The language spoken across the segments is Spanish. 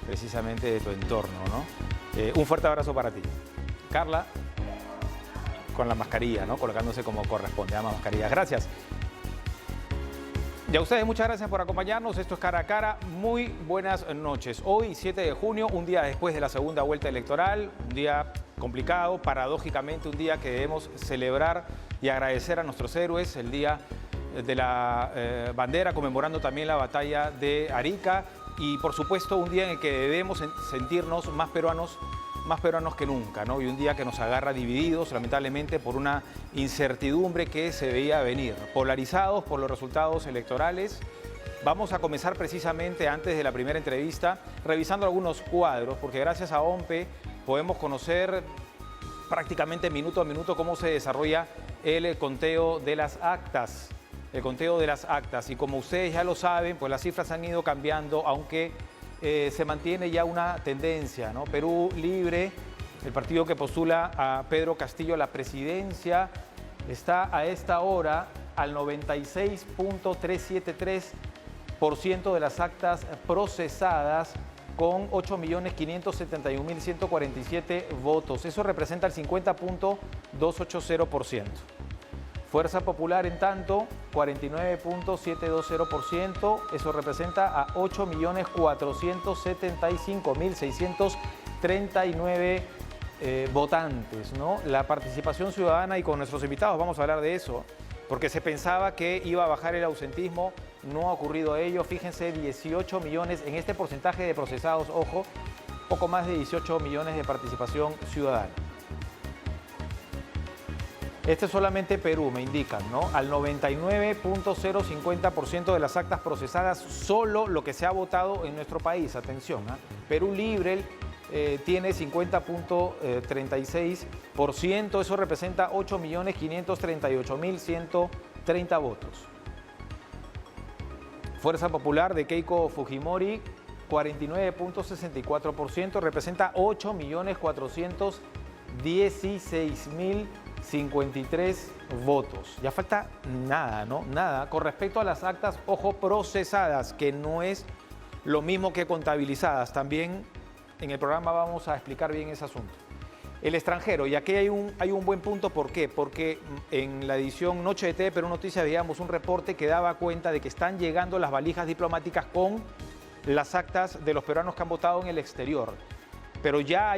precisamente de tu entorno, ¿no? Un fuerte abrazo para ti. Carla, con la mascarilla, ¿no? Colocándose como corresponde, ama mascarillas. Gracias. Y a ustedes muchas gracias por acompañarnos. Esto es Cara a Cara. Muy buenas noches. Hoy, 7 de junio, un día después de la segunda vuelta electoral, un día complicado, paradójicamente un día que debemos celebrar y agradecer a nuestros héroes, el día de la bandera, conmemorando también la batalla de Arica y, por supuesto, un día en el que debemos sentirnos más peruanos que nunca, ¿no? Y un día que nos agarra divididos, lamentablemente, por una incertidumbre que se veía venir, polarizados por los resultados electorales. Vamos a comenzar precisamente antes de la primera entrevista, revisando algunos cuadros, porque gracias a OMPE podemos conocer prácticamente minuto a minuto cómo se desarrolla el conteo de las actas. Y como ustedes ya lo saben, pues las cifras han ido cambiando, aunque se mantiene ya una tendencia, ¿no? Perú Libre, el partido que postula a Pedro Castillo a la presidencia, está a esta hora al 96.373% de las actas procesadas con 8.571.147 votos. Eso representa el 50.280%. Fuerza Popular, en tanto, 49.720%, eso representa a 8.475.639 votantes, ¿no? La participación ciudadana, y con nuestros invitados vamos a hablar de eso, porque se pensaba que iba a bajar el ausentismo, no ha ocurrido ello. Fíjense, 18 millones en este porcentaje de procesados, ojo, poco más de 18 millones de participación ciudadana. Este es solamente Perú, me indican, ¿no? Al 99.050% de las actas procesadas, solo lo que se ha votado en nuestro país. Atención, ¿eh? Perú Libre tiene 50.36%, eso representa 8.538.130 votos. Fuerza Popular de Keiko Fujimori, 49.64%, representa 8.416.053 votos. Ya falta nada, ¿no? Nada. Con respecto a las actas, ojo, procesadas, que no es lo mismo que contabilizadas. También en el programa vamos a explicar bien ese asunto. El extranjero, y aquí hay un buen punto. ¿Por qué? Porque en la edición Noche de TV Perú Noticias veíamos un reporte que daba cuenta de que están llegando las valijas diplomáticas con las actas de los peruanos que han votado en el exterior. Pero ya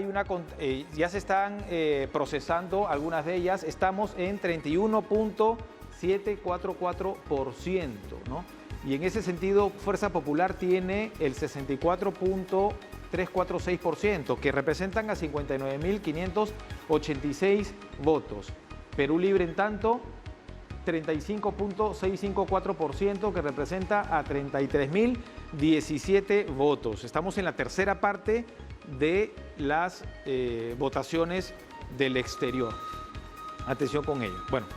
ya se están procesando algunas de ellas. Estamos en 31.744%, ¿no? Y en ese sentido, Fuerza Popular tiene el 64.346%, que representan a 59.586 votos. Perú Libre, en tanto, 35.654%, que representa a 33.017 votos. Estamos en la tercera parte de las votaciones del exterior. Atención con ello. Bueno,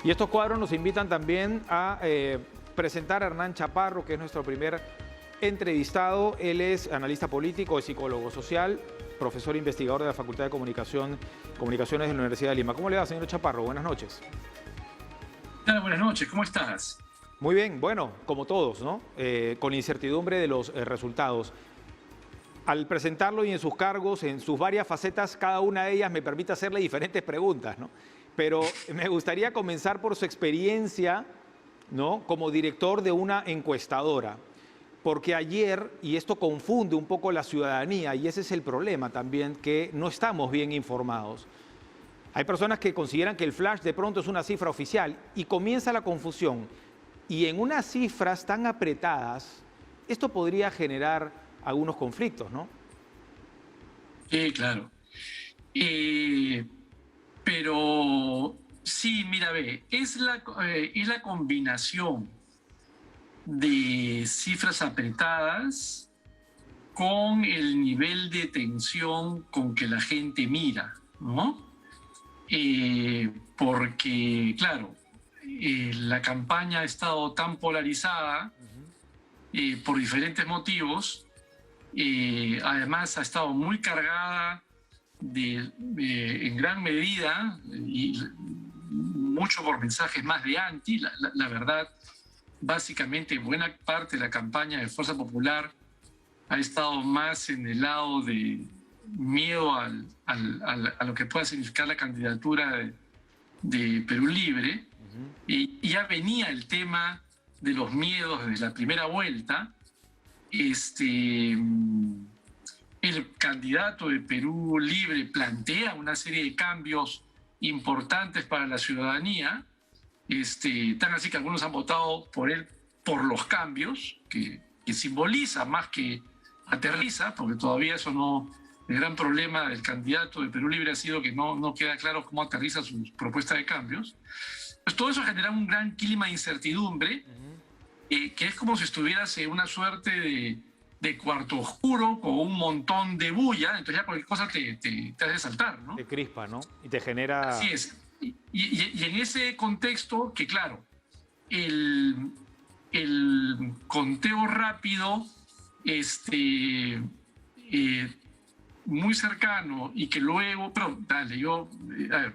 y estos cuadros nos invitan también a presentar a Hernán Chaparro, que es nuestro primer entrevistado. Él es analista político y psicólogo social, profesor investigador de la Facultad de Comunicaciones de la Universidad de Lima. ¿Cómo le va, señor Chaparro? Buenas noches. Buenas noches, ¿cómo estás? Muy bien, bueno, como todos, ¿no? Con incertidumbre de los resultados. Al presentarlo y en sus cargos, en sus varias facetas, cada una de ellas me permite hacerle diferentes preguntas, ¿no? Pero me gustaría comenzar por su experiencia, ¿no?, como director de una encuestadora. Porque ayer, y esto confunde un poco la ciudadanía, y ese es el problema también, que no estamos bien informados. Hay personas que consideran que el flash de pronto es una cifra oficial y comienza la confusión. Y en unas cifras tan apretadas, esto podría generar algunos conflictos, ¿no? Sí, claro. Pero sí, mira, ve, es la combinación de cifras apretadas con el nivel de tensión con que la gente mira, ¿no? Porque, claro, la campaña ha estado tan polarizada por diferentes motivos. Además ha estado muy cargada en gran medida y mucho por mensajes más de anti. La verdad, básicamente buena parte de la campaña de Fuerza Popular ha estado más en el lado de miedo a lo que pueda significar la candidatura de Perú Libre, y ya venía el tema de los miedos desde la primera vuelta. El candidato de Perú Libre plantea una serie de cambios importantes para la ciudadanía, tan así que algunos han votado por él por los cambios, que simboliza más que aterriza, porque todavía eso no... El gran problema del candidato de Perú Libre ha sido que no queda claro cómo aterriza su propuesta de cambios. Pues todo eso genera un gran clima de incertidumbre, que es como si estuvieras en una suerte de cuarto oscuro con un montón de bulla, entonces ya cualquier cosa te hace saltar, ¿no? Te crispa, ¿no? Y te genera... Así es. Y en ese contexto, que claro, el conteo rápido, muy cercano, y que luego, pero dale,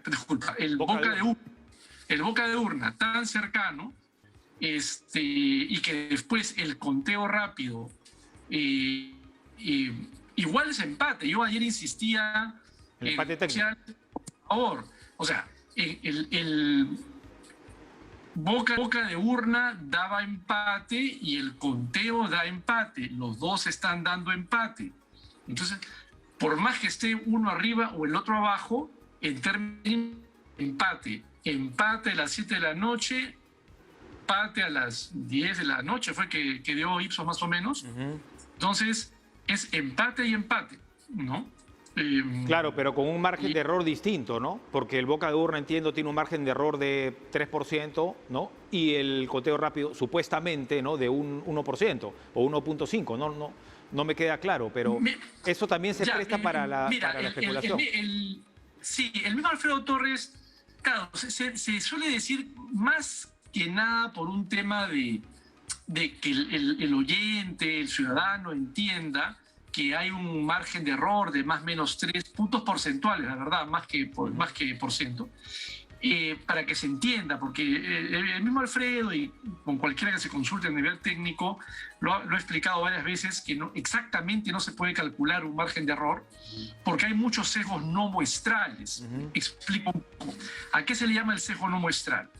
disculpa, el boca de urna tan cercano, y que después el conteo rápido, igual es empate. Yo ayer insistía el empate técnico. Por favor, o sea, el boca de urna daba empate y el conteo da empate. Los dos están dando empate. Entonces, por más que esté uno arriba o el otro abajo, en términos de empate a las 7 de la noche, empate a las 10 de la noche, fue que dio Ipsos más o menos. Entonces, es empate y empate, ¿no? Claro, pero con un margen de error distinto, ¿no? Porque el boca de urna, entiendo, tiene un margen de error de 3%, ¿no? Y el conteo rápido, supuestamente, ¿no? De un 1% o 1.5%, no me queda claro, pero eso también se presta para la especulación. Sí, el mismo Alfredo Torres, claro, se suele decir más que nada por un tema de que el oyente, el ciudadano entienda que hay un margen de error de más o menos 3 puntos porcentuales, la verdad, más que por ciento, para que se entienda, porque el mismo Alfredo, y con cualquiera que se consulte a nivel técnico, lo ha explicado varias veces, que exactamente no se puede calcular un margen de error, porque hay muchos sesgos no muestrales. Explico un poco. ¿A qué se le llama el sesgo no muestral?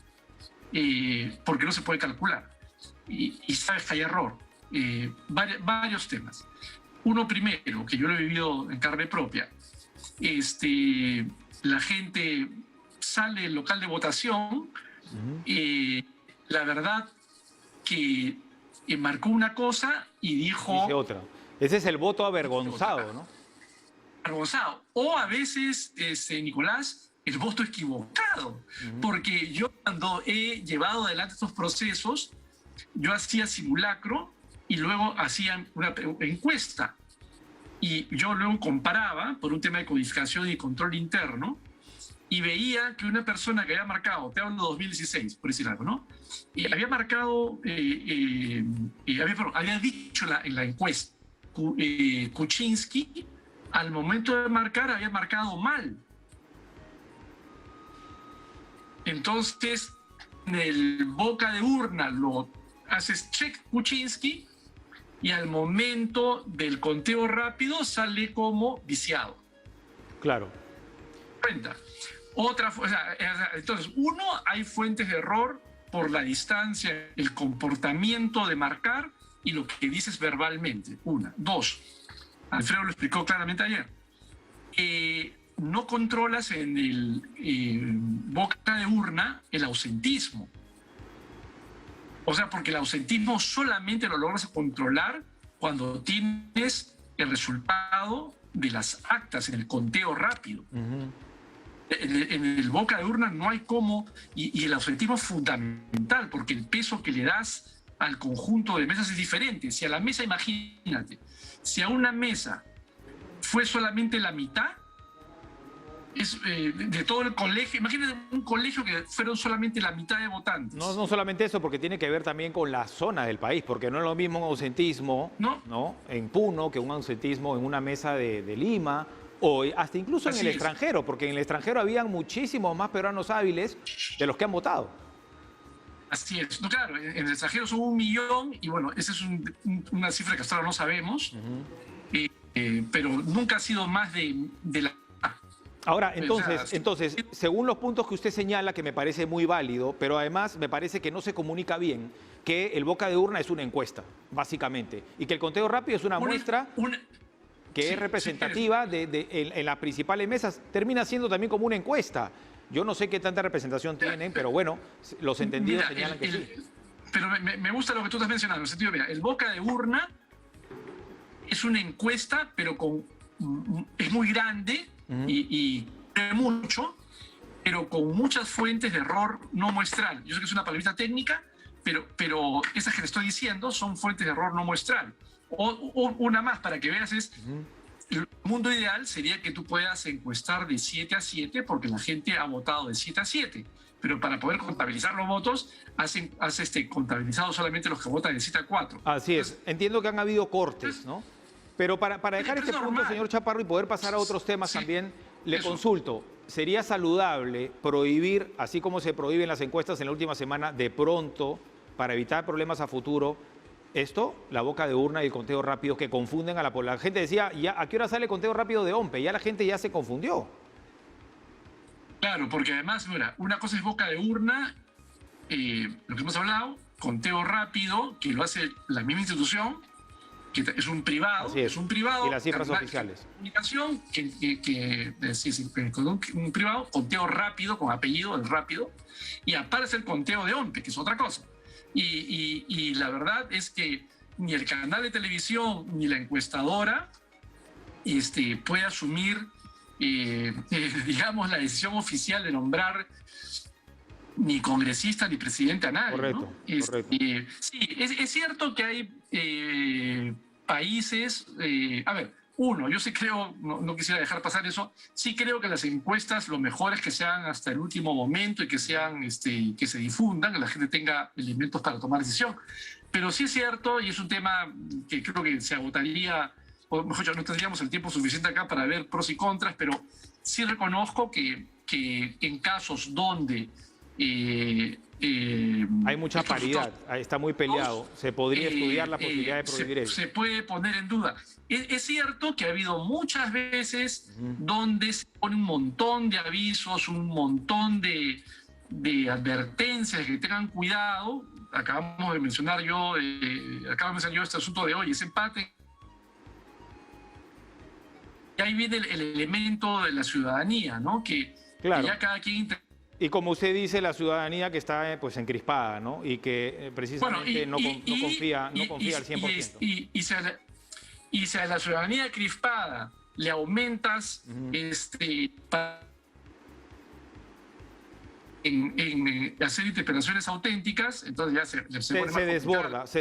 Porque no se puede calcular. Y sabes que hay error. Varios temas. Uno primero, que yo lo he vivido en carne propia, la gente sale del local de votación, la verdad que marcó una cosa y dice otra. Ese es el voto avergonzado, ¿no? Avergonzado. O a veces, Nicolás, el voto equivocado. Porque yo, cuando he llevado adelante estos procesos, yo hacía simulacro y luego hacía una encuesta. Y yo luego comparaba, por un tema de codificación y control interno, y veía que una persona que había marcado, te hablo de 2016, por decir algo, ¿no? Y había marcado, había dicho en la encuesta, Kuczynski, al momento de marcar, había marcado mal. Entonces, en el boca de urna lo haces check Kuczynski, y al momento del conteo rápido sale como viciado. Claro. Cuenta. Entonces, uno, hay fuentes de error por la distancia, el comportamiento de marcar y lo que dices verbalmente. Una. Dos, Alfredo lo explicó claramente ayer. No controlas en el boca de urna el ausentismo. O sea, porque el ausentismo solamente lo logras controlar cuando tienes el resultado de las actas en el conteo rápido. En el boca de urna no hay cómo, y el ausentismo es fundamental, porque el peso que le das al conjunto de mesas es diferente. Si a la mesa, imagínate, si a una mesa fue solamente la mitad, de todo el colegio, imagínate un colegio que fueron solamente la mitad de votantes. No solamente eso, porque tiene que ver también con la zona del país, porque no es lo mismo un ausentismo ¿no? en Puno que un ausentismo en una mesa de Lima, o hasta incluso en el extranjero, porque en el extranjero habían muchísimos más peruanos hábiles de los que han votado. Así es. No, claro, en el extranjero son 1 millón y bueno, esa es una cifra que hasta ahora no sabemos, pero nunca ha sido más de la... Ahora, O sea, entonces, según los puntos que usted señala, que me parece muy válido, pero además me parece que no se comunica bien, que el boca de urna es una encuesta, básicamente, y que el conteo rápido es una muestra que sí, es representativa en las principales mesas, termina siendo también como una encuesta. Yo no sé qué tanta representación tienen, pero bueno, los entendidos mira, señalan que sí. Pero me gusta lo que tú estás mencionando, en el sentido, mira, el boca de urna es una encuesta, pero es muy grande y mucho, pero con muchas fuentes de error no muestral. Yo sé que es una palabrita técnica, pero esas que te estoy diciendo son fuentes de error no muestral. O una más para que veas es, el mundo ideal sería que tú puedas encuestar de 7 a 7 porque la gente ha votado de 7 a 7. Pero para poder contabilizar los votos, has contabilizado solamente los que votan de 7 a 4. Así es. Entiendo que han habido cortes, ¿no? Pero para dejar este punto, señor Chaparro, y poder pasar a otros temas también, le consulto, ¿sería saludable prohibir, así como se prohíben las encuestas en la última semana, de pronto, para evitar problemas a futuro, esto, la boca de urna y el conteo rápido que confunden a la población? La gente decía, ya, ¿a qué hora sale el conteo rápido de OMPE? Ya la gente ya se confundió. Claro, porque además, mira, una cosa es boca de urna, lo que hemos hablado, conteo rápido, que lo hace la misma institución, que es un privado. Así es. Un privado. Y las cifras oficiales. Comunicación, con un privado, conteo rápido, con apellido, el rápido, y aparece el conteo de OMPE, que es otra cosa. Y la verdad es que ni el canal de televisión ni la encuestadora puede asumir, digamos, la decisión oficial de nombrar ni congresista ni presidente a nadie. Correcto, ¿no? correcto. Sí, es cierto que hay países, a ver, yo sí creo, no quisiera dejar pasar eso, sí creo que las encuestas lo mejor es que sean hasta el último momento y que sean, que se difundan, que la gente tenga elementos para tomar decisión. Pero sí es cierto, y es un tema que creo que se agotaría, o mejor dicho, no tendríamos el tiempo suficiente acá para ver pros y contras, pero sí reconozco que en casos donde hay mucha paridad, está muy peleado. Se podría estudiar la posibilidad de prohibir eso. Se puede poner en duda. Es cierto que ha habido muchas veces donde se pone un montón de avisos, un montón de advertencias, que tengan cuidado. Acabo de mencionar yo este asunto de hoy, ese empate. Y ahí viene el elemento de la ciudadanía, ¿no? Claro. Que ya cada quien... Y como usted dice, la ciudadanía que está pues encrispada, ¿no? Y que precisamente no confía al 100%. Y si a la ciudadanía crispada le aumentas en hacer interpretaciones auténticas, entonces ya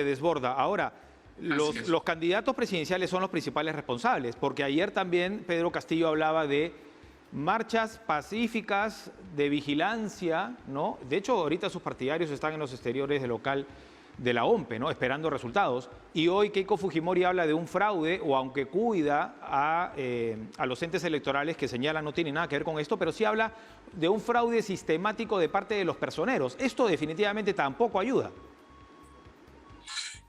se desborda. Ahora, los candidatos presidenciales son los principales responsables, porque ayer también Pedro Castillo hablaba de marchas pacíficas de vigilancia, ¿no? De hecho, ahorita sus partidarios están en los exteriores del local de la OMPE, ¿no? Esperando resultados. Y hoy Keiko Fujimori habla de un fraude, o aunque cuida a los entes electorales que señalan no tiene nada que ver con esto, pero sí habla de un fraude sistemático de parte de los personeros. Esto definitivamente tampoco ayuda.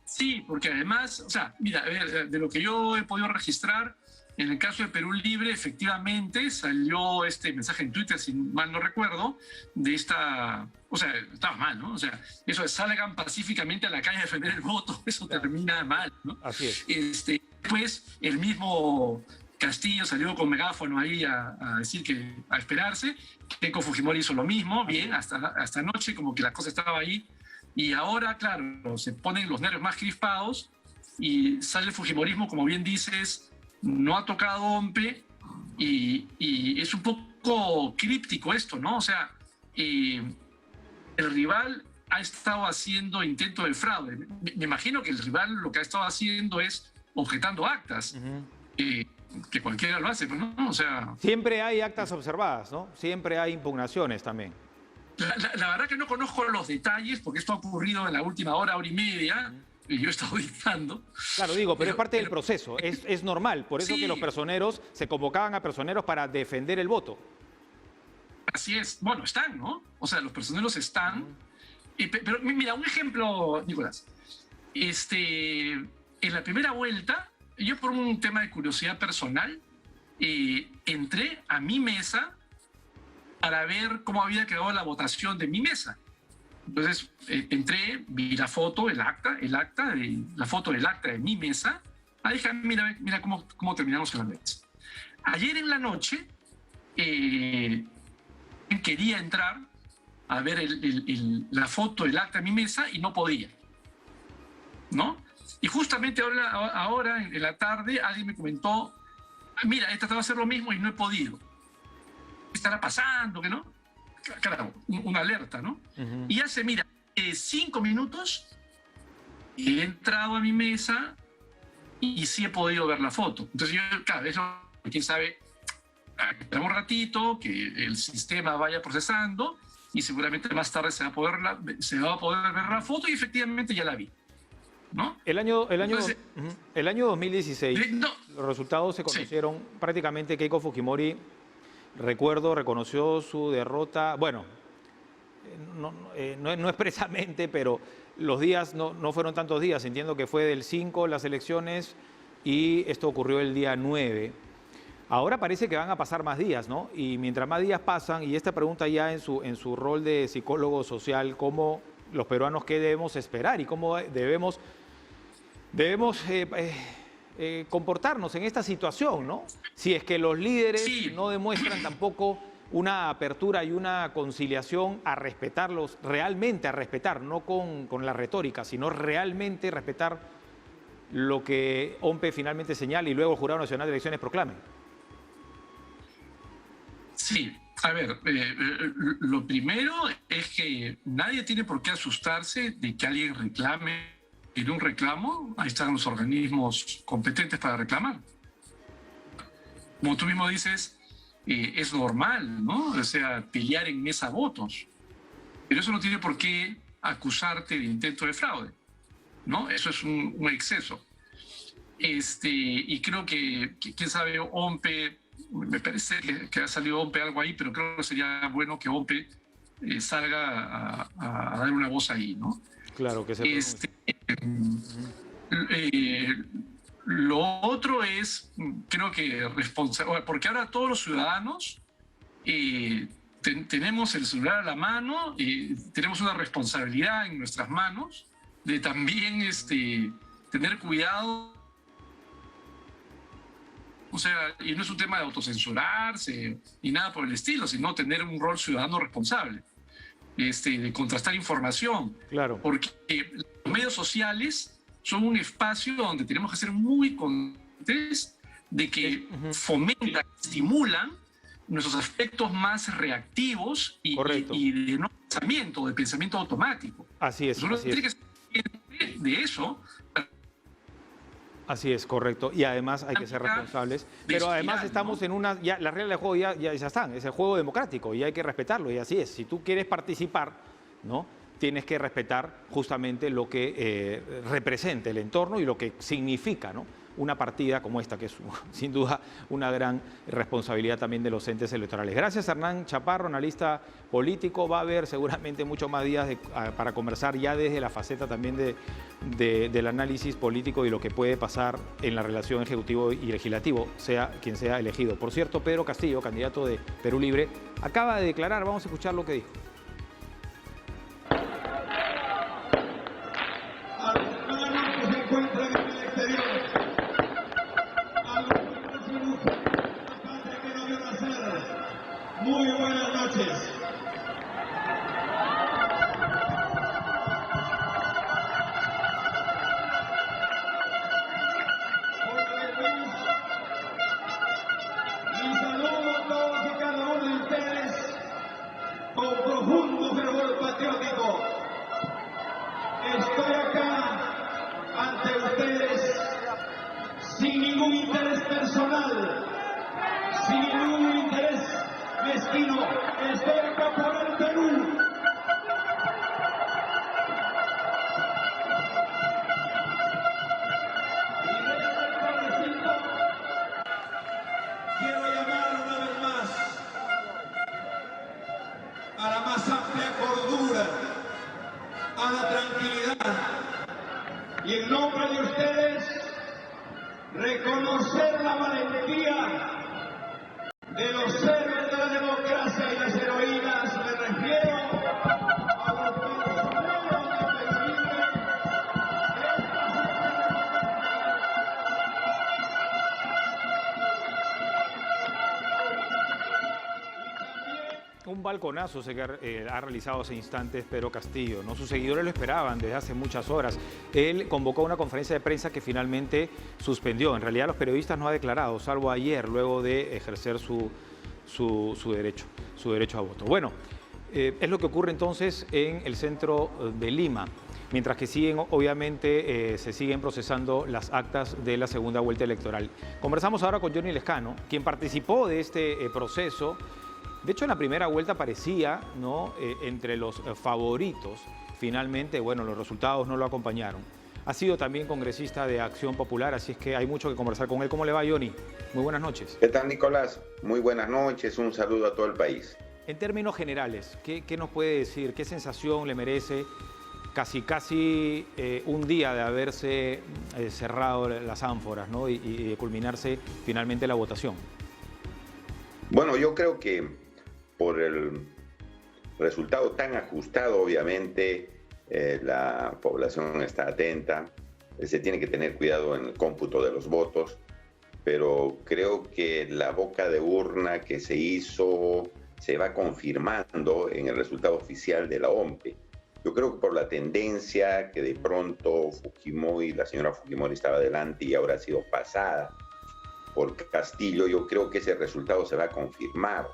Sí, porque además, o sea, mira, a ver, de lo que yo he podido registrar, en el caso de Perú Libre, efectivamente, salió este mensaje en Twitter, si mal no recuerdo, de esta... O sea, estaba mal, ¿no? O sea, eso de salgan pacíficamente a la calle a defender el voto, eso termina mal, ¿no? Así es. Después, el mismo Castillo salió con megáfono ahí a decir que a esperarse. Keiko Fujimori hizo lo mismo, bien, hasta anoche, como que la cosa estaba ahí. Y ahora, claro, se ponen los nervios más crispados y sale el fujimorismo, como bien dices, no ha tocado OMPE y es un poco críptico esto, ¿no? O sea, el rival ha estado haciendo intento de fraude. Me imagino que el rival lo que ha estado haciendo es objetando actas, que cualquiera lo hace, ¿no? O sea... Siempre hay actas observadas, ¿no? Siempre hay impugnaciones también. La verdad que no conozco los detalles, porque esto ha ocurrido en la última hora y media, y yo he estado dictando. Claro, digo, pero es parte del proceso, es normal. Por eso que los personeros se convocaban a personeros para defender el voto. Así es. Bueno, están, ¿no? O sea, los personeros están, Pero mira, un ejemplo, Nicolás. En la primera vuelta, yo por un tema de curiosidad personal, entré a mi mesa para ver cómo había quedado la votación de mi mesa. Entonces entré, vi la foto, la foto del acta de mi mesa. Dije, mira cómo terminamos en la mesa. Ayer en la noche quería entrar a ver la foto del acta de mi mesa y no podía, ¿no? Y justamente ahora en la tarde alguien me comentó, mira, he tratado de hacer lo mismo y no he podido. ¿Qué estará pasando? ¿Qué no? Claro, una alerta, ¿no? Y hace, mira, 5 minutos he entrado a mi mesa y sí he podido ver la foto. Entonces yo, claro, eso, quién sabe, esperamos un ratito, que el sistema vaya procesando y seguramente más tarde se va a poder ver la foto y efectivamente ya la vi, ¿no? El año 2016, no, los resultados se conocieron prácticamente. Keiko Fujimori, recuerdo, reconoció su derrota, bueno, no expresamente, pero los días no fueron tantos días. Entiendo que fue del 5 las elecciones y esto ocurrió el día 9. Ahora parece que van a pasar más días, ¿no? Y mientras más días pasan, y esta pregunta ya en su rol de psicólogo social, ¿cómo los peruanos qué debemos esperar y cómo debemos comportarnos en esta situación, ¿no? Si es que los líderes no demuestran tampoco una apertura y una conciliación a respetarlos, realmente a respetar, no con la retórica, sino realmente respetar lo que OMPE finalmente señala y luego el Jurado Nacional de Elecciones proclame. Sí, a ver, lo primero es que nadie tiene por qué asustarse de que alguien reclame. En un reclamo, ahí están los organismos competentes para reclamar. Como tú mismo dices, es normal, ¿no? O sea, pelear en mesa votos. Pero eso no tiene por qué acusarte de intento de fraude, ¿no? Eso es un exceso. Y creo que, quién sabe, OMPE, me parece que ha salido OMPE algo ahí, pero creo que sería bueno que OMPE salga a dar una voz ahí, ¿no? Claro que se lo otro es, creo que porque ahora todos los ciudadanos tenemos el celular a la mano, tenemos una responsabilidad en nuestras manos de también tener cuidado. O sea, y no es un tema de autocensurarse ni nada por el estilo, sino tener un rol ciudadano responsable, de contrastar información. Claro. Porque los medios sociales son un espacio donde tenemos que ser muy conscientes de que fomentan, estimulan nuestros aspectos más reactivos y de no pensamiento, de pensamiento automático. Así es. Nosotros tenemos que ser conscientes de eso. Así es, correcto. Y además hay que ser responsables. Pero además estamos en una... Ya, las reglas del juego ya están. Es el juego democrático y hay que respetarlo. Y así es. Si tú quieres participar, ¿no?, tienes que respetar justamente lo que representa el entorno y lo que significa, ¿no?, una partida como esta, que es sin duda una gran responsabilidad también de los entes electorales. Gracias, Hernán Chaparro, analista político. Va a haber seguramente muchos más días para conversar ya desde la faceta también del análisis político y lo que puede pasar en la relación ejecutivo y legislativo, sea quien sea elegido. Por cierto, Pedro Castillo, candidato de Perú Libre, acaba de declarar, vamos a escuchar lo que dijo. Muy buenas noches. Mi saludo a todos y cada uno de ustedes con profundo fervor patriótico. Estoy acá ante ustedes sin ningún interés personal, sin ningún interés mezquino. Estoy acá por el Perú. Y desde este recinto quiero llamar una vez más a la más amplia cordura, reconocer la valentía de los héroes de la democracia y las heroínas. Me refiero a los personeros defendibles. Un balconazo ha realizado hace instantes Pedro Castillo, ¿no? Sus seguidores lo esperaban desde hace muchas horas. Él convocó una conferencia de prensa que finalmente suspendió. En realidad los periodistas no han declarado, salvo ayer, luego de ejercer su derecho a voto. Bueno, es lo que ocurre entonces en el centro de Lima. Mientras que siguen, obviamente, se siguen procesando las actas de la segunda vuelta electoral. Conversamos ahora con Johnny Lescano, quien participó de este proceso. De hecho, en la primera vuelta parecía, ¿no?, entre los favoritos. Finalmente, bueno, los resultados no lo acompañaron. Ha sido también congresista de Acción Popular, así es que hay mucho que conversar con él. ¿Cómo le va, Johnny? Muy buenas noches. ¿Qué tal, Nicolás? Muy buenas noches, un saludo a todo el país. En términos generales, ¿qué nos puede decir? ¿Qué sensación le merece casi un día de haberse cerrado las ánforas, ¿no?, y de culminarse finalmente la votación? Bueno, yo creo que por el resultado tan ajustado, obviamente, la población está atenta, se tiene que tener cuidado en el cómputo de los votos, pero creo que la boca de urna que se hizo se va confirmando en el resultado oficial de la OMPE. Yo creo que por la tendencia que de pronto la señora Fujimori estaba adelante y ahora ha sido pasada por Castillo, yo creo que ese resultado se va a confirmar,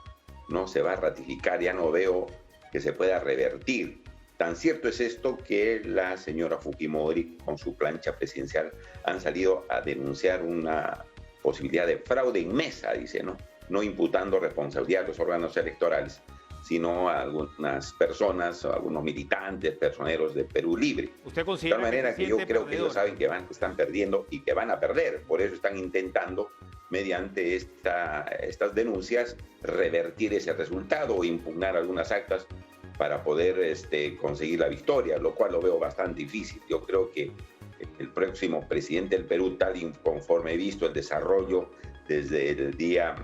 no se va a ratificar, ya no veo que se pueda revertir. Tan cierto es esto que la señora Fujimori con su plancha presidencial han salido a denunciar una posibilidad de fraude inmensa, dice, no imputando responsabilidad a los órganos electorales, sino a algunas personas, a algunos militantes, personeros de Perú Libre. ¿Usted considera de tal manera que yo creo perdedor? Que ellos saben que están perdiendo y que van a perder, por eso están intentando mediante estas denuncias revertir ese resultado o impugnar algunas actas para poder conseguir la victoria, lo cual lo veo bastante difícil. Yo creo que el próximo presidente del Perú, tal y conforme he visto el desarrollo desde el día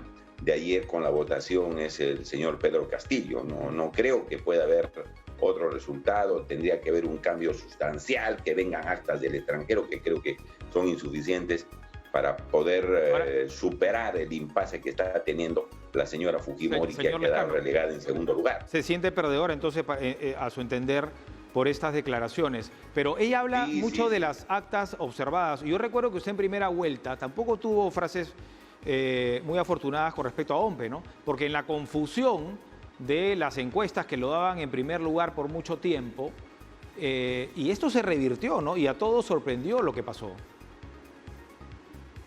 de ayer con la votación, es el señor Pedro Castillo. No creo que pueda haber otro resultado, tendría que haber un cambio sustancial, que vengan actas del extranjero, que creo que son insuficientes para poder superar el impasse que está teniendo la señora Fujimori, que ha quedado relegada en segundo lugar. Se siente perdedora, entonces, a su entender, por estas declaraciones. Pero ella habla mucho de las actas observadas. Yo recuerdo que usted en primera vuelta tampoco tuvo frases muy afortunadas con respecto a OMPE, ¿no? Porque en la confusión de las encuestas que lo daban en primer lugar por mucho tiempo, y esto se revirtió, ¿no? Y a todos sorprendió lo que pasó.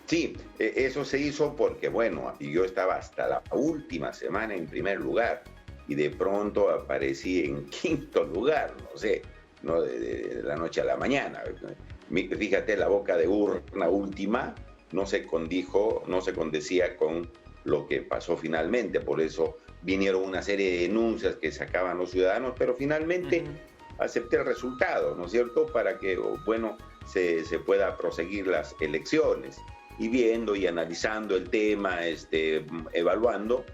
Sí, eso se hizo porque, bueno, yo estaba hasta la última semana en primer lugar y de pronto aparecí en quinto lugar, no sé, ¿no? De la noche a la mañana. Fíjate, la boca de urna última no se condecía con lo que pasó finalmente, por eso vinieron una serie de denuncias que sacaban los ciudadanos, pero finalmente acepté el resultado, ¿no es cierto?, para que, bueno, se pueda proseguir las elecciones. Y viendo y analizando el tema, evaluando,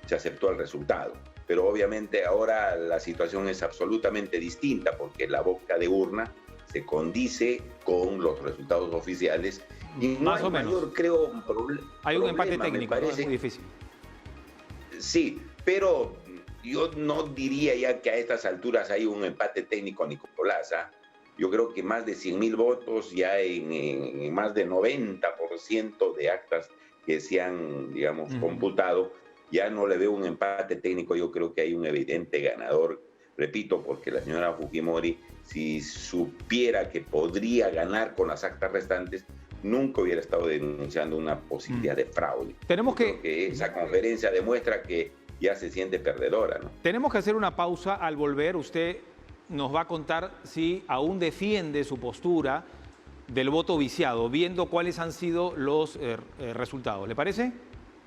se aceptó el resultado. Pero obviamente ahora la situación es absolutamente distinta porque la boca de urna se condice con los resultados oficiales y no más hay o menos. mayor, creo, un problema. Hay un empate técnico, ¿no? Es muy difícil. Sí, pero yo no diría ya que a estas alturas hay un empate técnico, Nicolás, ¿ah? Yo creo que más de 100.000 votos, ya en más de 90% de actas que se han, digamos, computado, ya no le veo un empate técnico. Yo creo que hay un evidente ganador, repito, porque la señora Fujimori, si supiera que podría ganar con las actas restantes, nunca hubiera estado denunciando una posibilidad de fraude. Tenemos creo que esa conferencia demuestra que ya se siente perdedora, ¿no? Tenemos que hacer una pausa. Al volver, usted nos va a contar si aún defiende su postura del voto viciado, viendo cuáles han sido los resultados. ¿Le parece?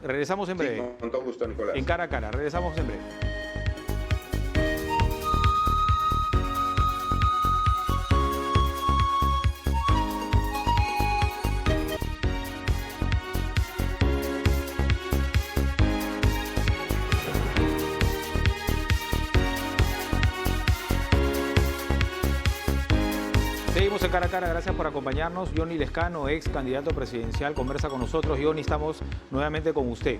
Regresamos en breve. Sí, con todo gusto, Nicolás. En cara a cara, regresamos en breve. en Cara a Cara, gracias por acompañarnos. Johnny Lescano, ex candidato presidencial, conversa con nosotros. Johnny, estamos nuevamente con usted.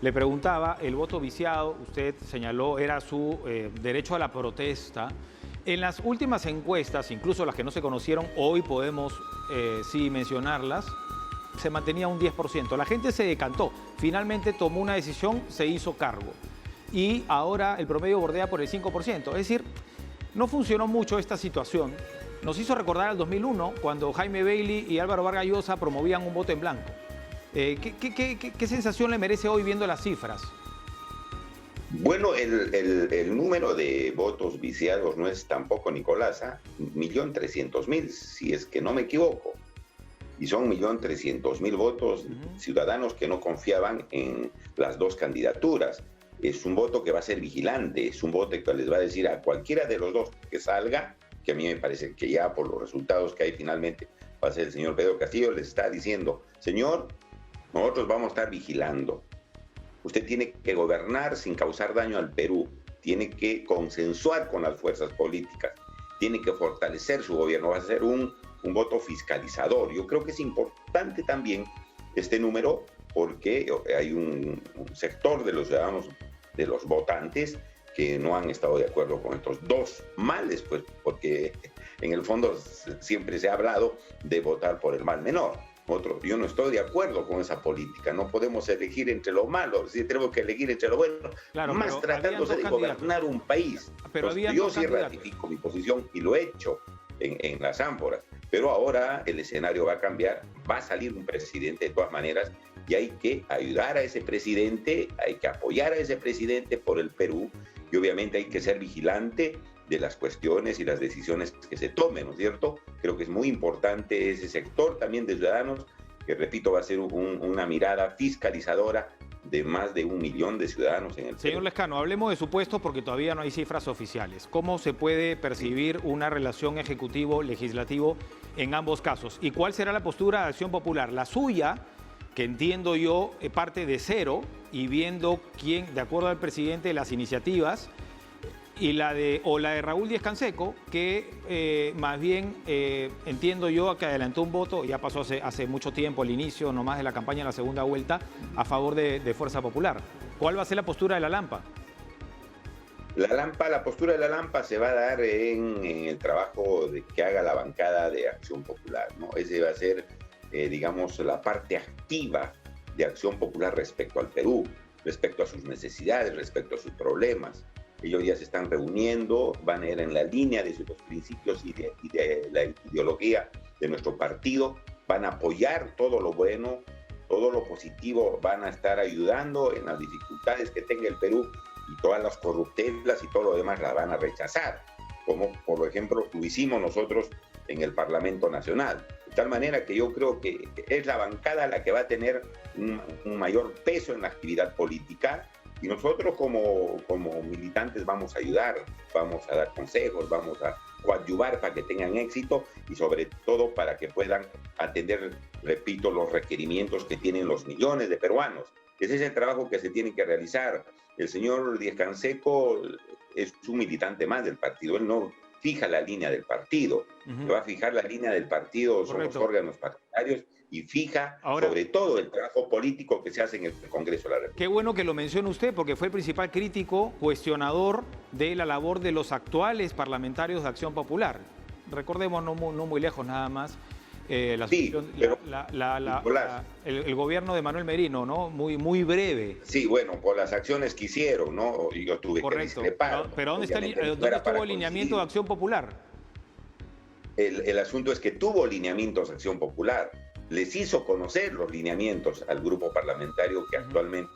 Le preguntaba, el voto viciado, usted señaló, era su derecho a la protesta. En las últimas encuestas, incluso las que no se conocieron, hoy podemos sí mencionarlas, se mantenía un 10%. La gente se decantó, finalmente tomó una decisión, se hizo cargo. Y ahora el promedio bordea por el 5%. Es decir, no funcionó mucho esta situación. Nos hizo recordar al 2001, cuando Jaime Bailey y Álvaro Vargas Llosa promovían un voto en blanco. ¿Qué sensación le merece hoy viendo las cifras? Bueno, el número de votos viciados no es tampoco, Nicolás, 1.300.000, si es que no me equivoco. Y son 1.300.000 votos ciudadanos que no confiaban en las dos candidaturas. Es un voto que va a ser vigilante, es un voto que les va a decir a cualquiera de los dos que salga, que a mí me parece que ya por los resultados que hay finalmente va a ser el señor Pedro Castillo, les está diciendo, señor, nosotros vamos a estar vigilando. Usted tiene que gobernar sin causar daño al Perú, tiene que consensuar con las fuerzas políticas, tiene que fortalecer su gobierno, va a ser un voto fiscalizador. Yo creo que es importante también este número porque hay un sector de los ciudadanos, de los votantes, que no han estado de acuerdo con estos dos males, pues porque en el fondo siempre se ha hablado de votar por el mal menor. Yo no estoy de acuerdo con esa política, no podemos elegir entre lo malo, sí tenemos que elegir entre lo bueno, claro, más tratándose de gobernar un país. Pero yo sí ratifico mi posición y lo he hecho en las ánforas, pero ahora el escenario va a cambiar, va a salir un presidente de todas maneras y hay que ayudar a ese presidente, hay que apoyar a ese presidente por el Perú y obviamente hay que ser vigilante de las cuestiones y las decisiones que se tomen, ¿no es cierto? Creo que es muy importante ese sector también de ciudadanos, que repito, va a ser una mirada fiscalizadora de más de 1 millón de ciudadanos en el Perú. Señor Lescano, hablemos de supuestos porque todavía no hay cifras oficiales. ¿Cómo se puede percibir una relación ejecutivo-legislativo en ambos casos? ¿Y cuál será la postura de Acción Popular? La suya, que entiendo yo, parte de cero y viendo quién, de acuerdo al presidente, las iniciativas, y la de Raúl Díaz Canseco, que más bien entiendo yo que adelantó un voto, ya pasó hace mucho tiempo, al inicio nomás de la campaña en la segunda vuelta, a favor de Fuerza Popular. ¿Cuál va a ser la postura de la Lampa? La postura de la Lampa se va a dar en el trabajo que haga la bancada de Acción Popular, ¿no? Ese va a ser, digamos, la parte activa de Acción Popular respecto al Perú, respecto a sus necesidades, respecto a sus problemas. Ellos ya se están reuniendo, van a ir en la línea de los principios y de la ideología de nuestro partido, van a apoyar todo lo bueno, todo lo positivo, van a estar ayudando en las dificultades que tenga el Perú y todas las corruptelas y todo lo demás las van a rechazar, como por ejemplo lo hicimos nosotros en el Parlamento Nacional. De tal manera que yo creo que es la bancada la que va a tener un mayor peso en la actividad política. Y nosotros como militantes vamos a ayudar, vamos a dar consejos, vamos a coadyuvar para que tengan éxito y sobre todo para que puedan atender, repito, los requerimientos que tienen los millones de peruanos. Ese es el trabajo que se tiene que realizar. El señor Díaz Canseco es un militante más del partido, él no fija la línea del partido, va a fijar la línea del partido, son los órganos partidarios y fija sobre todo el trabajo político que se hace en el Congreso de la República. Qué bueno que lo menciona usted porque fue el principal crítico, cuestionador de la labor de los actuales parlamentarios de Acción Popular. Recordemos, no muy lejos nada más, el gobierno de Manuel Merino, ¿no? Muy breve. Sí, bueno, por las acciones que hicieron, ¿no? Yo tuve que discrepar. Pero ¿dónde estuvo el lineamiento de Acción Popular? El asunto es que tuvo lineamientos de Acción Popular. Les hizo conocer los lineamientos al grupo parlamentario que actualmente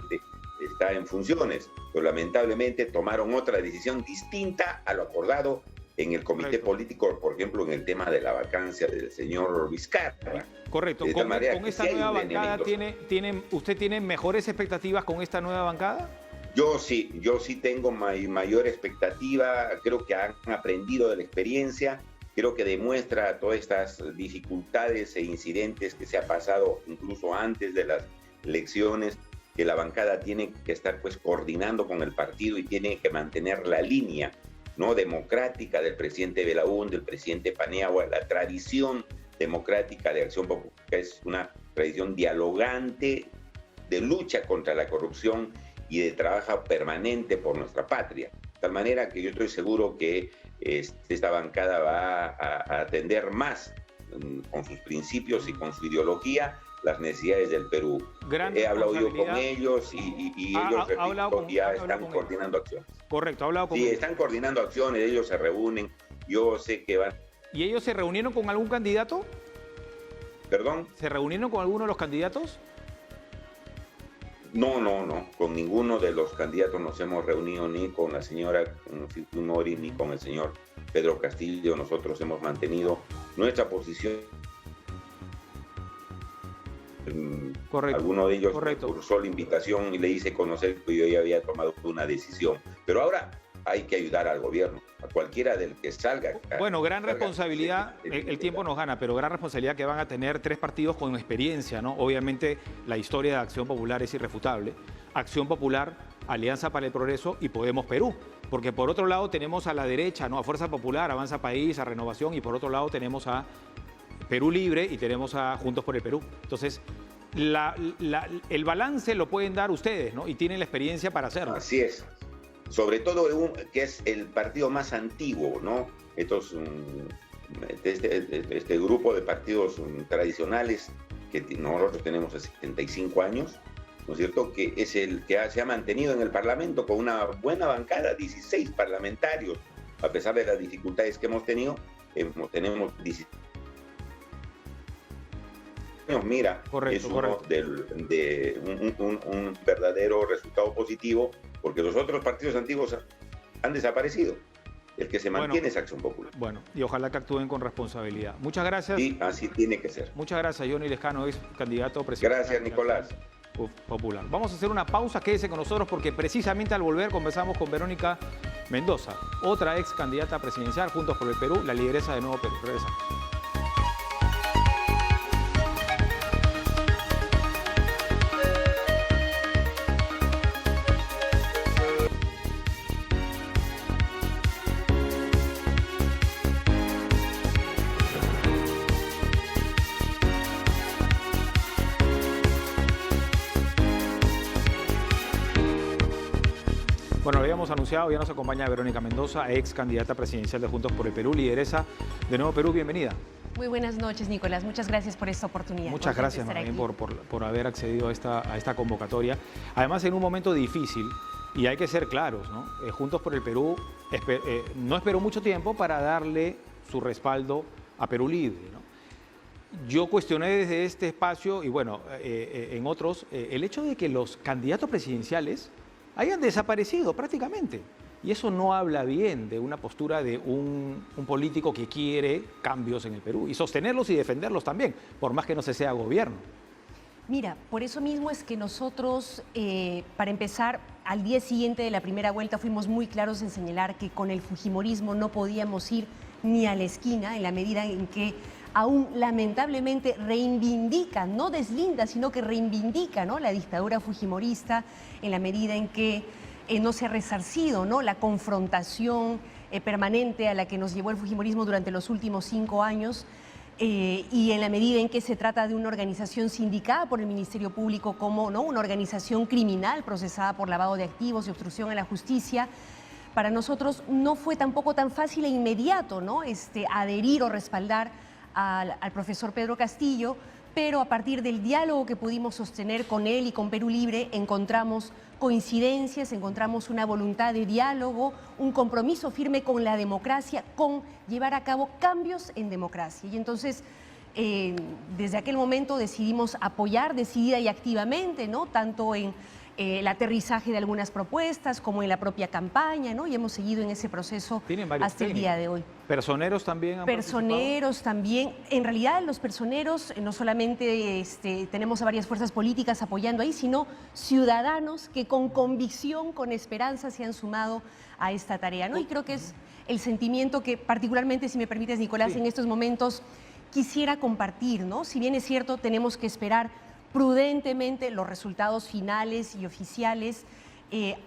está en funciones, pero lamentablemente tomaron otra decisión distinta a lo acordado en el comité político, por ejemplo, en el tema de la vacancia del señor Vizcarra. Correcto. ¿Con esta nueva bancada usted tiene mejores expectativas con esta nueva bancada? Yo sí tengo mayor expectativa, creo que han aprendido de la experiencia. Creo que demuestra todas estas dificultades e incidentes que se ha pasado incluso antes de las elecciones, que la bancada tiene que estar pues coordinando con el partido y tiene que mantener la línea ¿no?, democrática del presidente Belaúnde, del presidente Paniagua, la tradición democrática de Acción Popular es una tradición dialogante de lucha contra la corrupción y de trabajo permanente por nuestra patria. De tal manera que yo estoy seguro que esta bancada va a atender más con sus principios y con su ideología las necesidades del Perú. He hablado yo con ellos y ellos ya están coordinando acciones. Correcto, ha hablado con ellos. Sí, están coordinando acciones, ellos se reúnen, yo sé que van. ¿Y ellos se reunieron con algún candidato? ¿Perdón? ¿Se reunieron con alguno de los candidatos? No, con ninguno de los candidatos nos hemos reunido, ni con la señora Fujimori ni con el señor Pedro Castillo. Nosotros hemos mantenido nuestra posición. Correcto. Alguno de ellos cursó la invitación y le hice conocer que yo ya había tomado una decisión. Pero ahora hay que ayudar al gobierno, a cualquiera del que salga. Bueno, gran responsabilidad, el tiempo nos gana, pero gran responsabilidad que van a tener tres partidos con experiencia, ¿no? Obviamente la historia de Acción Popular es irrefutable. Acción Popular, Alianza para el Progreso y Podemos Perú. Porque por otro lado tenemos a la derecha, ¿no?, a Fuerza Popular, Avanza País, a Renovación, y por otro lado tenemos a Perú Libre y tenemos a Juntos por el Perú. Entonces, el balance lo pueden dar ustedes, ¿no? Y tienen la experiencia para hacerlo. Así es. Sobre todo que es el partido más antiguo, ¿no? Este grupo de partidos tradicionales que nosotros tenemos hace 75 años, ¿no es cierto?, que es el que se ha mantenido en el Parlamento con una buena bancada, 16 parlamentarios, a pesar de las dificultades que hemos tenido, tenemos 16. Mira, es uno de un verdadero resultado positivo, porque los otros partidos antiguos han desaparecido. El que se mantiene es Acción Popular. Bueno, y ojalá que actúen con responsabilidad. Muchas gracias. Y así tiene que ser. Muchas gracias, Johnny Lescano, ex candidato a presidente. Gracias, Nicolás. Popular. Vamos a hacer una pausa, quédese con nosotros porque precisamente al volver conversamos con Verónica Mendoza, otra ex candidata presidencial, Juntos por el Perú, la lideresa de Nuevo Perú. Regresamos. Bueno, lo habíamos anunciado, ya nos acompaña Verónica Mendoza, ex candidata presidencial de Juntos por el Perú, lideresa de Nuevo Perú. Bienvenida. Muy buenas noches, Nicolás. Muchas gracias por esta oportunidad. Muchas gracias, también por haber accedido a esta convocatoria. Además, en un momento difícil, y hay que ser claros, ¿no? Juntos por el Perú no esperó mucho tiempo para darle su respaldo a Perú Libre, ¿no? Yo cuestioné desde este espacio, y bueno, en otros, el hecho de que los candidatos presidenciales hayan desaparecido prácticamente. Y eso no habla bien de una postura de un político que quiere cambios en el Perú. Y sostenerlos y defenderlos también, por más que no se sea gobierno. Mira, por eso mismo es que nosotros, para empezar, al día siguiente de la primera vuelta fuimos muy claros en señalar que con el fujimorismo no podíamos ir ni a la esquina, en la medida en que aún lamentablemente reivindica, no deslinda, sino que reivindica, ¿no?, la dictadura fujimorista, en la medida en que no se ha resarcido, ¿no?, la confrontación permanente a la que nos llevó el fujimorismo durante los últimos 5 años, y en la medida en que se trata de una organización sindicada por el Ministerio Público como, ¿no?, una organización criminal procesada por lavado de activos y obstrucción a la justicia. Para nosotros no fue tampoco tan fácil e inmediato, ¿no?, adherir o respaldar al profesor Pedro Castillo, pero a partir del diálogo que pudimos sostener con él y con Perú Libre encontramos coincidencias, encontramos una voluntad de diálogo, un compromiso firme con la democracia, con llevar a cabo cambios en democracia. Y entonces, desde aquel momento decidimos apoyar decidida y activamente, ¿no?, tanto en el aterrizaje de algunas propuestas como en la propia campaña, ¿no?, y hemos seguido en ese proceso hasta el día de hoy. ¿Personeros también han Personeros también. En realidad, los personeros no solamente tenemos a varias fuerzas políticas apoyando ahí, sino ciudadanos que con convicción, con esperanza se han sumado a esta tarea, ¿no? Y creo que es el sentimiento que particularmente, si me permites, Nicolás, en estos momentos quisiera compartir, ¿no? Si bien es cierto, tenemos que esperar prudentemente los resultados finales y oficiales,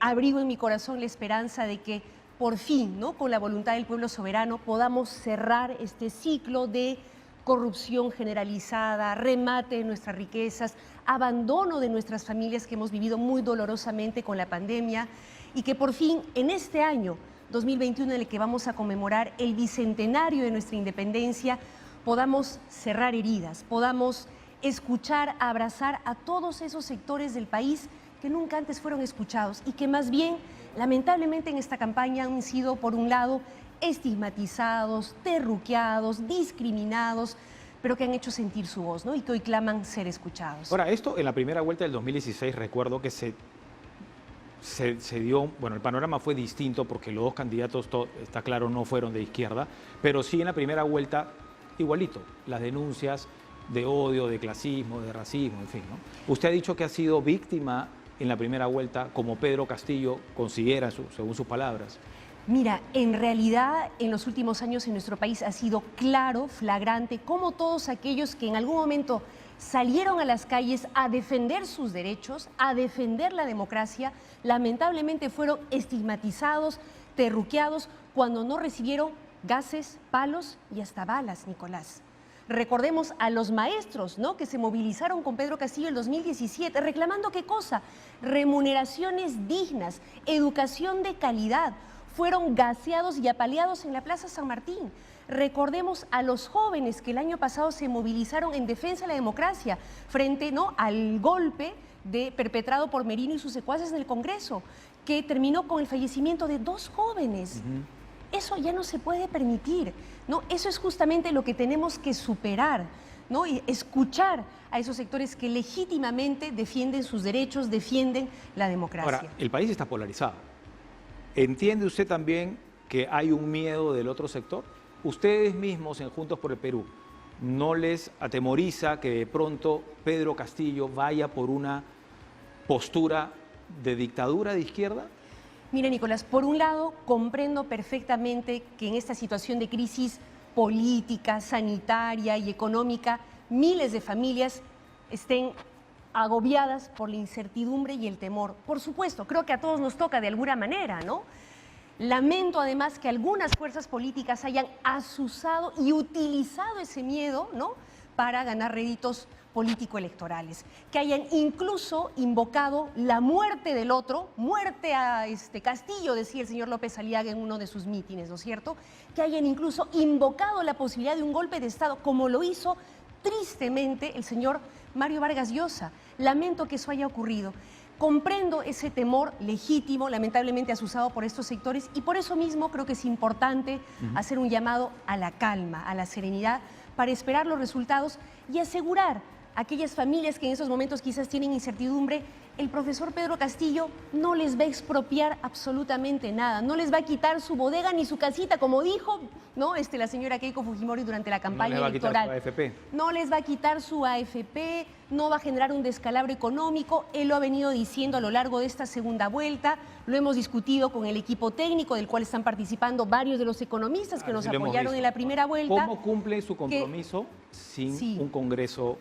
abrigo en mi corazón la esperanza de que por fin, ¿no?, con la voluntad del pueblo soberano, podamos cerrar este ciclo de corrupción generalizada, remate de nuestras riquezas, abandono de nuestras familias que hemos vivido muy dolorosamente con la pandemia, y que por fin en este año 2021, en el que vamos a conmemorar el bicentenario de nuestra independencia, podamos cerrar heridas, podamos escuchar, abrazar a todos esos sectores del país que nunca antes fueron escuchados y que más bien, lamentablemente en esta campaña han sido, por un lado, estigmatizados, terruqueados, discriminados, pero que han hecho sentir su voz, ¿no?, y que hoy claman ser escuchados. Ahora, esto en la primera vuelta del 2016, recuerdo que se dio, bueno, el panorama fue distinto porque los dos candidatos, está claro, no fueron de izquierda, pero sí en la primera vuelta, igualito, las denuncias de odio, de clasismo, de racismo, en fin, ¿no? Usted ha dicho que ha sido víctima en la primera vuelta, como Pedro Castillo considera, según sus palabras. Mira, en realidad en los últimos años en nuestro país ha sido claro, flagrante, cómo todos aquellos que en algún momento salieron a las calles a defender sus derechos, a defender la democracia, lamentablemente fueron estigmatizados, terruqueados, cuando no recibieron gases, palos y hasta balas, Nicolás. Recordemos a los maestros, ¿no?, que se movilizaron con Pedro Castillo en 2017, reclamando ¿qué cosa? Remuneraciones dignas, educación de calidad. Fueron gaseados y apaleados en la Plaza San Martín. Recordemos a los jóvenes que el año pasado se movilizaron en defensa de la democracia frente, ¿no?, al golpe perpetrado por Merino y sus secuaces en el Congreso, que terminó con el fallecimiento de 2 jóvenes. Eso ya no se puede permitir, ¿no? Eso es justamente lo que tenemos que superar, ¿no?, y escuchar a esos sectores que legítimamente defienden sus derechos, defienden la democracia. Ahora, el país está polarizado. ¿Entiende usted también que hay un miedo del otro sector? Ustedes mismos en Juntos por el Perú, ¿no les atemoriza que de pronto Pedro Castillo vaya por una postura de dictadura de izquierda? Mire, Nicolás, por un lado, comprendo perfectamente que en esta situación de crisis política, sanitaria y económica, miles de familias estén agobiadas por la incertidumbre y el temor. Por supuesto, creo que a todos nos toca de alguna manera, ¿no? Lamento además que algunas fuerzas políticas hayan azuzado y utilizado ese miedo, ¿no?, para ganar réditos político-electorales, que hayan incluso invocado la muerte del otro, muerte a Castillo, decía el señor López Aliaga en uno de sus mítines, ¿no es cierto?, que hayan incluso invocado la posibilidad de un golpe de Estado, como lo hizo tristemente el señor Mario Vargas Llosa. Lamento que eso haya ocurrido. Comprendo ese temor legítimo, lamentablemente azuzado por estos sectores, y por eso mismo creo que es importante hacer un llamado a la calma, a la serenidad, para esperar los resultados y asegurar a aquellas familias que en esos momentos quizás tienen incertidumbre. El profesor Pedro Castillo no les va a expropiar absolutamente nada, no les va a quitar su bodega ni su casita, como dijo, ¿no?, la señora Keiko Fujimori durante la campaña electoral. No les va a quitar su AFP. No les va a quitar su AFP, no va a generar un descalabro económico. Él lo ha venido diciendo a lo largo de esta segunda vuelta, lo hemos discutido con el equipo técnico del cual están participando varios de los economistas que nos apoyaron en la primera vuelta. ¿Cómo cumple su compromiso sin un Congreso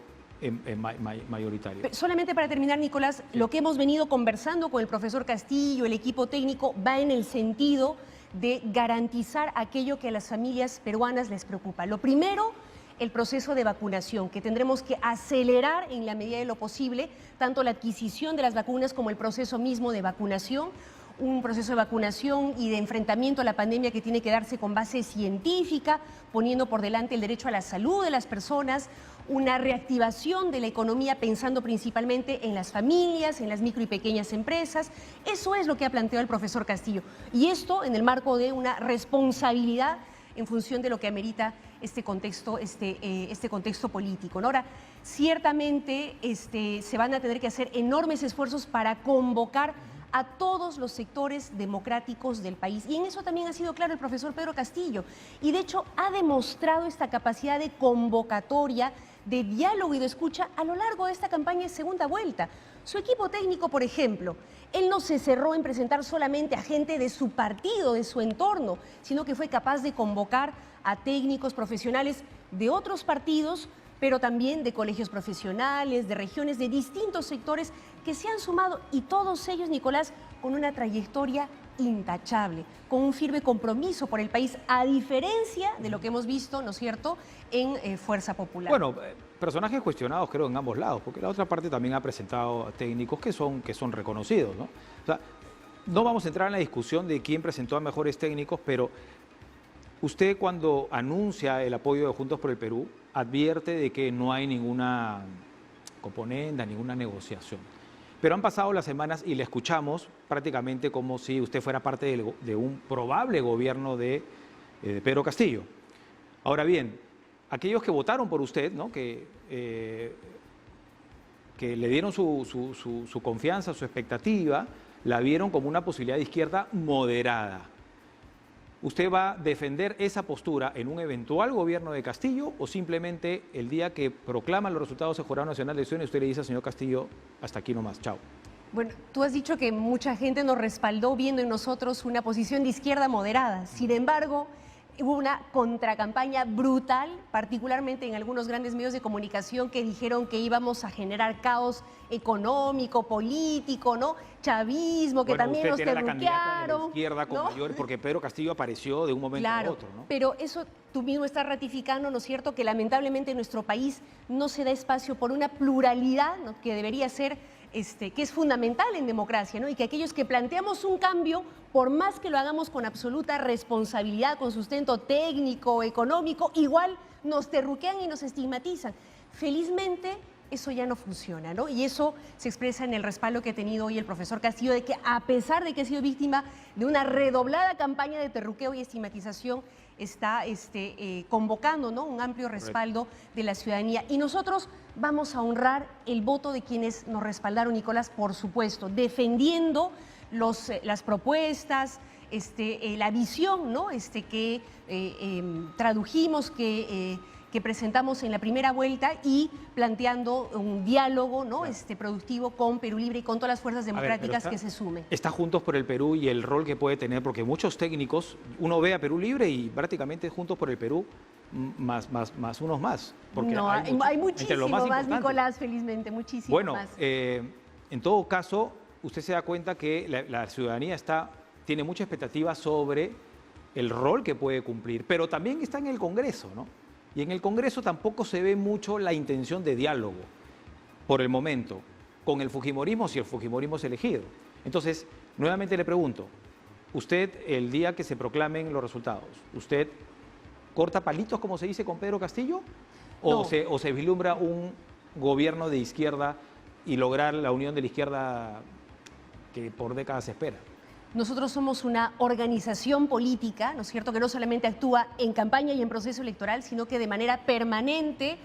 mayoritario? Solamente para terminar, Nicolás, lo que hemos venido conversando con el profesor Castillo, el equipo técnico, va en el sentido de garantizar aquello que a las familias peruanas les preocupa. Lo primero, el proceso de vacunación, que tendremos que acelerar en la medida de lo posible, tanto la adquisición de las vacunas como el proceso mismo de vacunación, un proceso de vacunación y de enfrentamiento a la pandemia que tiene que darse con base científica, poniendo por delante el derecho a la salud de las personas, una reactivación de la economía pensando principalmente en las familias, en las micro y pequeñas empresas. Eso es lo que ha planteado el profesor Castillo. Y esto en el marco de una responsabilidad en función de lo que amerita este contexto político, ¿no? Ahora, ciertamente se van a tener que hacer enormes esfuerzos para convocar a todos los sectores democráticos del país. Y en eso también ha sido claro el profesor Pedro Castillo. Y de hecho ha demostrado esta capacidad de convocatoria, de diálogo y de escucha a lo largo de esta campaña de segunda vuelta. Su equipo técnico, por ejemplo, él no se cerró en presentar solamente a gente de su partido, de su entorno, sino que fue capaz de convocar a técnicos profesionales de otros partidos, pero también de colegios profesionales, de regiones, de distintos sectores que se han sumado, y todos ellos, Nicolás, con una trayectoria intachable, con un firme compromiso por el país, a diferencia de lo que hemos visto, ¿no es cierto?, en Fuerza Popular. Bueno, personajes cuestionados creo en ambos lados, porque la otra parte también ha presentado técnicos que son reconocidos, ¿no? O sea, no vamos a entrar en la discusión de quién presentó a mejores técnicos, pero usted cuando anuncia el apoyo de Juntos por el Perú, advierte de que no hay ninguna componenda, ninguna negociación. Pero han pasado las semanas y le escuchamos prácticamente como si usted fuera parte de un probable gobierno de Pedro Castillo. Ahora bien, aquellos que votaron por usted, ¿no?, que le dieron su confianza, su expectativa, la vieron como una posibilidad de izquierda moderada. ¿Usted va a defender esa postura en un eventual gobierno de Castillo o simplemente el día que proclaman los resultados del Jurado Nacional de Elecciones usted le dice al señor Castillo, hasta aquí nomás, chao? Bueno, tú has dicho que mucha gente nos respaldó viendo en nosotros una posición de izquierda moderada. Sin embargo, hubo una contracampaña brutal, particularmente en algunos grandes medios de comunicación que dijeron que íbamos a generar caos económico, político, ¿no? Chavismo, que bueno, también nos usted era la candidata de terruquearon, la izquierda con ¿no? mayor, porque Pedro Castillo apareció de un momento a otro, ¿no? Pero eso tú mismo estás ratificando, ¿no es cierto?, que lamentablemente en nuestro país no se da espacio por una pluralidad, ¿no?, que debería ser, que es fundamental en democracia, ¿no? Y que aquellos que planteamos un cambio, por más que lo hagamos con absoluta responsabilidad, con sustento técnico, económico, igual nos terruquean y nos estigmatizan. Felizmente, eso ya no funciona, ¿no? Y eso se expresa en el respaldo que ha tenido hoy el profesor Castillo, de que a pesar de que ha sido víctima de una redoblada campaña de terruqueo y estigmatización, está convocando, ¿no?, un amplio respaldo de la ciudadanía. Y nosotros vamos a honrar el voto de quienes nos respaldaron, Nicolás, por supuesto, defendiendo las propuestas, la visión, ¿no?, que tradujimos, que presentamos en la primera vuelta y planteando un diálogo, ¿no?, productivo con Perú Libre y con todas las fuerzas democráticas que se sumen. Está Juntos por el Perú y el rol que puede tener, porque muchos técnicos, uno ve a Perú Libre y prácticamente Juntos por el Perú más unos más. Porque no, hay muchísimo más, Nicolás, felizmente, muchísimo bueno, más. En todo caso, usted se da cuenta que la ciudadanía tiene mucha expectativa sobre el rol que puede cumplir, pero también está en el Congreso, ¿no? Y en el Congreso tampoco se ve mucho la intención de diálogo, por el momento, con el fujimorismo, si el fujimorismo es elegido. Entonces, nuevamente le pregunto, usted, el día que se proclamen los resultados, ¿usted corta palitos, como se dice, con Pedro Castillo? ¿O, no, o se vislumbra un gobierno de izquierda y lograr la unión de la izquierda que por décadas se espera? Nosotros somos una organización política, ¿no es cierto?, que no solamente actúa en campaña y en proceso electoral, sino que de manera permanente,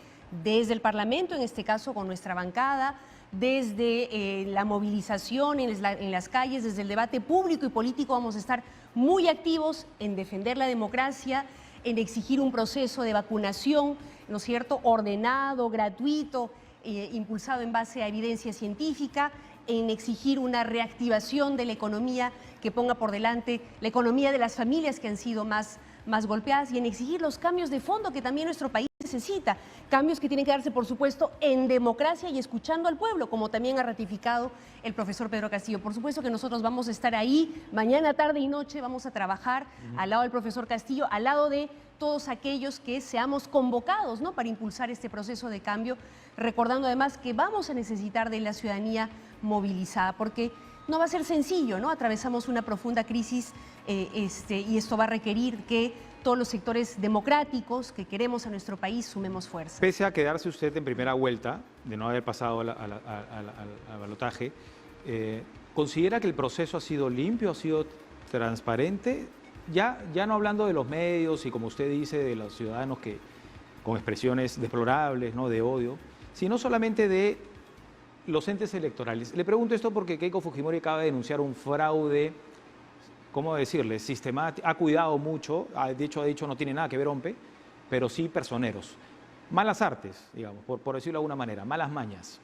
desde el Parlamento, en este caso con nuestra bancada, desde la movilización en las calles, desde el debate público y político, vamos a estar muy activos en defender la democracia, en exigir un proceso de vacunación, ¿no es cierto?, ordenado, gratuito, impulsado en base a evidencia científica, en exigir una reactivación de la economía que ponga por delante la economía de las familias que han sido más golpeadas y en exigir los cambios de fondo que también nuestro país necesita, cambios que tienen que darse, por supuesto, en democracia y escuchando al pueblo, como también ha ratificado el profesor Pedro Castillo. Por supuesto que nosotros vamos a estar ahí, mañana, tarde y noche vamos a trabajar al lado del profesor Castillo, al lado de todos aquellos que seamos convocados, ¿no?, para impulsar este proceso de cambio, recordando además que vamos a necesitar de la ciudadanía movilizada, porque no va a ser sencillo, ¿no? Atravesamos una profunda crisis y esto va a requerir que todos los sectores democráticos que queremos a nuestro país sumemos fuerza. Pese a quedarse usted en primera vuelta, de no haber pasado al balotaje, ¿considera que el proceso ha sido limpio, ha sido transparente? Ya no hablando de los medios y, como usted dice, de los ciudadanos que con expresiones deplorables, ¿no?, de odio, sino solamente de los entes electorales. Le pregunto esto porque Keiko Fujimori acaba de denunciar un fraude, ¿cómo decirle?, sistemático, ha cuidado mucho, de hecho ha dicho no tiene nada que ver OMPE, pero sí personeros. Malas artes, digamos, por decirlo de alguna manera, malas mañas.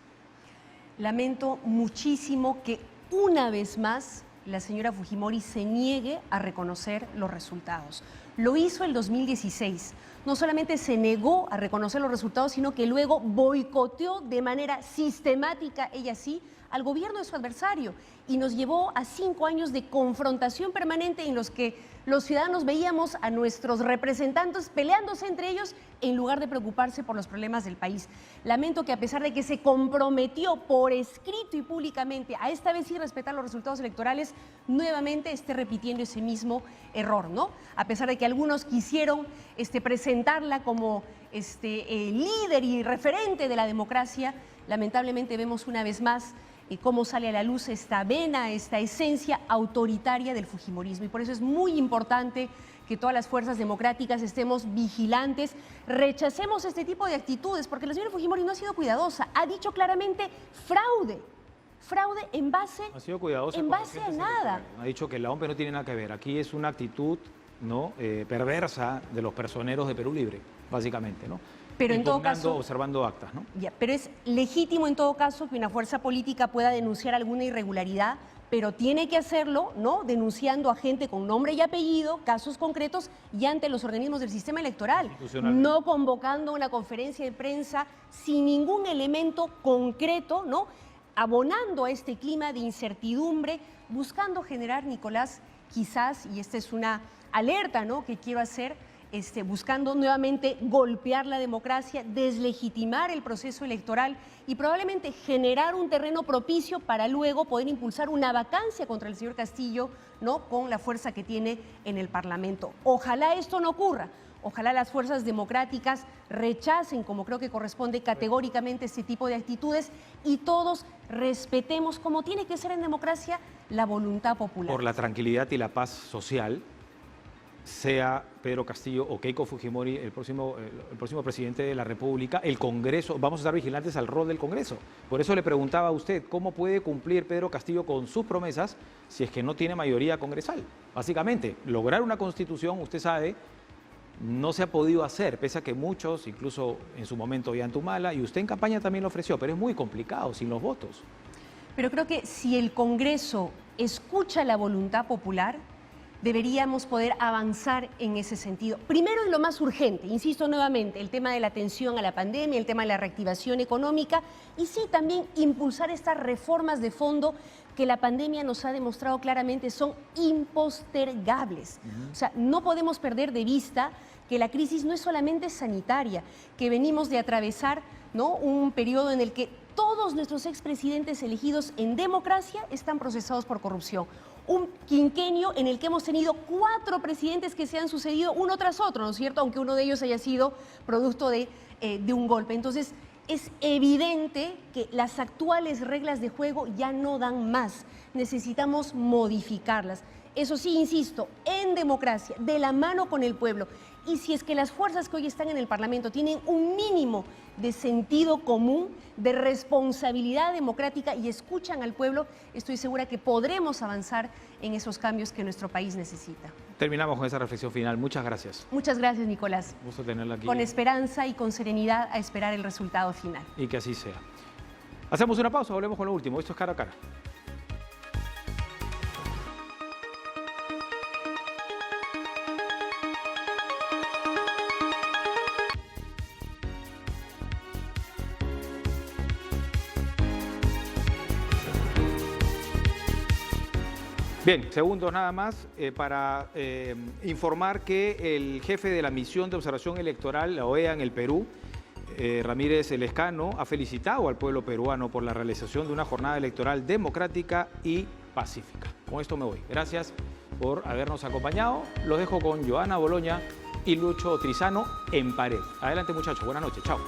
Lamento muchísimo que una vez más la señora Fujimori se niegue a reconocer los resultados. Lo hizo el 2016. No solamente se negó a reconocer los resultados, sino que luego boicoteó de manera sistemática, ella sí, al gobierno de su adversario, y nos llevó a 5 años de confrontación permanente en los que los ciudadanos veíamos a nuestros representantes peleándose entre ellos en lugar de preocuparse por los problemas del país. Lamento que a pesar de que se comprometió por escrito y públicamente a esta vez sí respetar los resultados electorales, nuevamente esté repitiendo ese mismo error, ¿no? A pesar de que algunos quisieron presentarla como líder y referente de la democracia, lamentablemente vemos una vez más cómo sale a la luz esta vena, esta esencia autoritaria del fujimorismo. Y por eso es muy importante que todas las fuerzas democráticas estemos vigilantes, rechacemos este tipo de actitudes, porque la señora Fujimori no ha sido cuidadosa, ha dicho claramente fraude en base, ha sido cuidadosa en base a nada. Ha dicho que la OMP no tiene nada que ver. Aquí es una actitud, ¿no?, perversa de los personeros de Perú Libre, básicamente, ¿no? Pero en todo caso, observando actas, ¿no? Ya, pero es legítimo en todo caso que una fuerza política pueda denunciar alguna irregularidad, pero tiene que hacerlo, ¿no?, denunciando a gente con nombre y apellido, casos concretos, y ante los organismos del sistema electoral, no convocando una conferencia de prensa sin ningún elemento concreto, ¿no?, abonando a este clima de incertidumbre, buscando generar, Nicolás, quizás, y esta es una alerta, ¿no?, que quiero hacer, buscando nuevamente golpear la democracia, deslegitimar el proceso electoral y probablemente generar un terreno propicio para luego poder impulsar una vacancia contra el señor Castillo, ¿no?, con la fuerza que tiene en el Parlamento. Ojalá esto no ocurra. Ojalá las fuerzas democráticas rechacen, como creo que corresponde categóricamente, este tipo de actitudes y todos respetemos, como tiene que ser en democracia, la voluntad popular. Por la tranquilidad y la paz social, sea Pedro Castillo o Keiko Fujimori el próximo presidente de la República, el Congreso, vamos a estar vigilantes al rol del Congreso. Por eso le preguntaba a usted, ¿cómo puede cumplir Pedro Castillo con sus promesas si es que no tiene mayoría congresal? Básicamente, lograr una constitución, usted sabe, no se ha podido hacer, pese a que muchos, incluso en su momento Ollantumala, y usted en campaña también lo ofreció, pero es muy complicado sin los votos. Pero creo que si el Congreso escucha la voluntad popular, deberíamos poder avanzar en ese sentido. Primero y lo más urgente, insisto nuevamente, el tema de la atención a la pandemia, el tema de la reactivación económica y sí también impulsar estas reformas de fondo que la pandemia nos ha demostrado claramente son impostergables. O sea, no podemos perder de vista que la crisis no es solamente sanitaria, que venimos de atravesar, ¿no?, un periodo en el que todos nuestros expresidentes elegidos en democracia están procesados por corrupción. Un quinquenio en el que hemos tenido 4 presidentes que se han sucedido uno tras otro, ¿no es cierto?, aunque uno de ellos haya sido producto de un golpe. Entonces, es evidente que las actuales reglas de juego ya no dan más. Necesitamos modificarlas. Eso sí, insisto, en democracia, de la mano con el pueblo. Y si es que las fuerzas que hoy están en el Parlamento tienen un mínimo de sentido común, de responsabilidad democrática y escuchan al pueblo, estoy segura que podremos avanzar en esos cambios que nuestro país necesita. Terminamos con esa reflexión final. Muchas gracias. Muchas gracias, Nicolás. Gusto tenerla aquí. Con esperanza y con serenidad a esperar el resultado final. Y que así sea. Hacemos una pausa, volvemos con lo último. Esto es Cara a Cara. Bien, segundos nada más para informar que el jefe de la misión de observación electoral, la OEA en el Perú, Ramírez Lescano, ha felicitado al pueblo peruano por la realización de una jornada electoral democrática y pacífica. Con esto me voy. Gracias por habernos acompañado. Los dejo con Joana Boloña y Lucho Trizano en Pared. Adelante, muchachos. Buenas noches. Chao.